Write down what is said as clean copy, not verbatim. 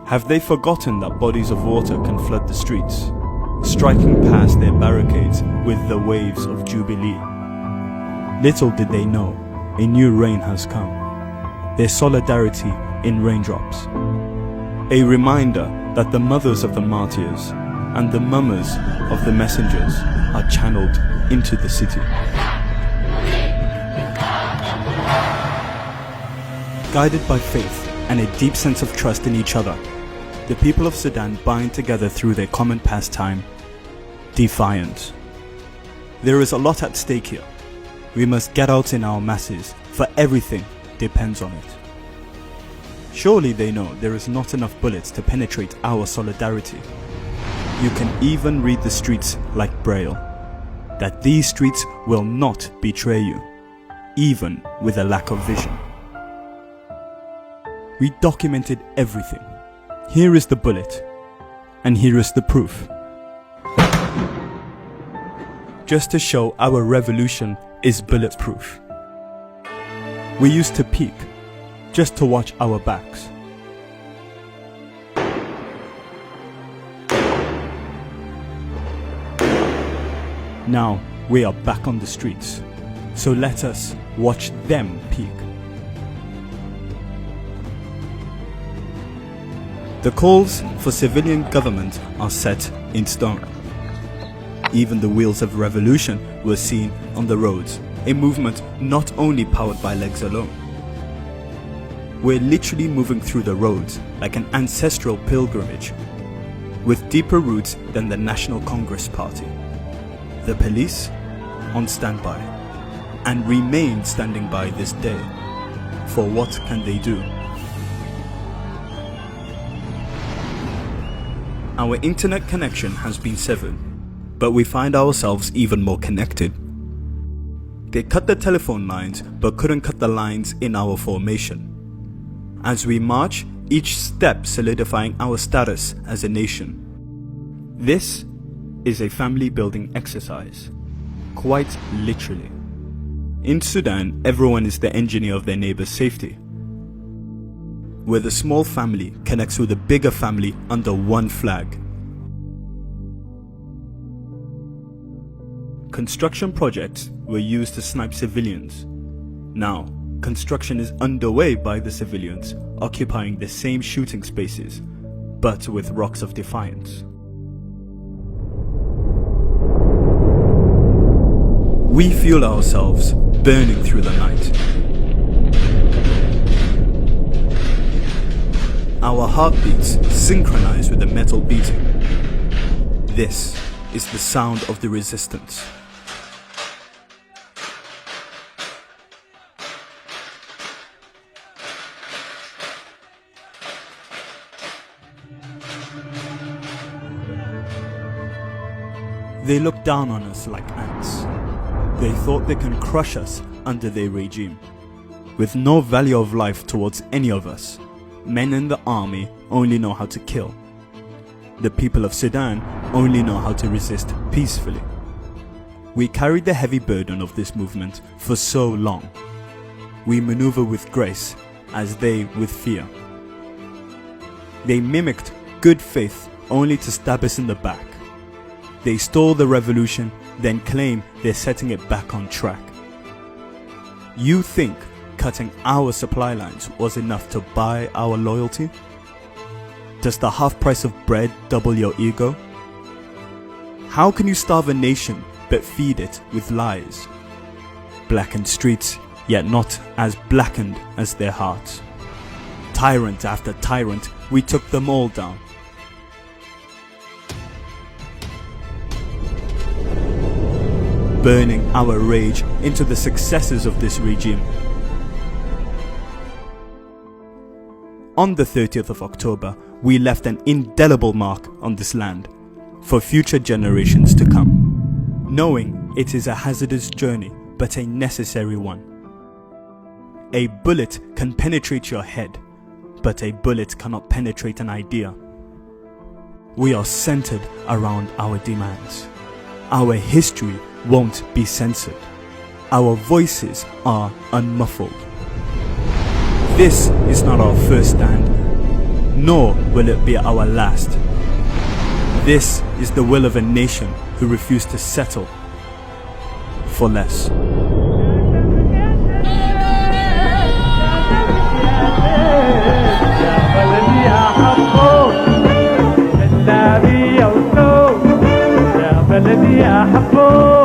Have they forgotten that bodies of water can flood the streets, striking past their barricades with the waves of Jubilee? Little did they know, a new rain has come. Their solidarity in raindrops. A reminder that the mothers of the martyrs and the mamas of the messengers are channeled into the city. Guided by faith and a deep sense of trust in each other, the people of Sudan bind together through their common pastime, defiance. There is a lot at stake here. We must get out in our masses, for everything depends on it. Surely they know there is not enough bullets to penetrate our solidarity. You can even read the streets like Braille, that these streets will not betray you, even with a lack of vision. We documented everything. Here is the bullet, and here is the proof. Just to show our revolution is bulletproof. We used to peek, just to watch our backs. Now we are back on the streets, so let us watch them peek. The calls for civilian government are set in stone. Even the wheels of revolution were seen on the roads, a movement not only powered by legs alone. We're literally moving through the roads like an ancestral pilgrimage, with deeper roots than the National Congress Party. The police on standby, and remain standing by this day. For what can they do? Our internet connection has been severed, but we find ourselves even more connected. They cut the telephone lines but couldn't cut the lines in our formation. As we march, each step solidifying our status as a nation. This is a family building exercise, quite literally. In Sudan, everyone is the engineer of their neighbor's safety, where the small family connects with a bigger family under one flag. Construction projects were used to snipe civilians. Now, construction is underway by the civilians, occupying the same shooting spaces, but with rocks of defiance. We feel ourselves burning through the night. Our heartbeats synchronize with the metal beating. This is the sound of the resistance. They look down on us like ants. They thought they can crush us under their regime. With no value of life towards any of us, men in the army only know how to kill. The people of Sudan only know how to resist peacefully. We carried the heavy burden of this movement for so long. We maneuver with grace, as they with fear. They mimicked good faith only to stab us in the back. They stole the revolution, then claim they're setting it back on track. You think cutting our supply lines was enough to buy our loyalty? Does the half price of bread double your ego? How can you starve a nation but feed it with lies? Blackened streets, yet not as blackened as their hearts. Tyrant after tyrant, we took them all down. Burning our rage into the successors of this regime. On the 30th of October, we left an indelible mark on this land for future generations to come, knowing it is a hazardous journey but a necessary one. A bullet can penetrate your head, but a bullet cannot penetrate an idea. We are centered around our demands. Our history won't be censored. Our voices are unmuffled. This is not our first stand, nor will it be our last. This is the will of a nation who refuse to settle for less. بلدي أحبه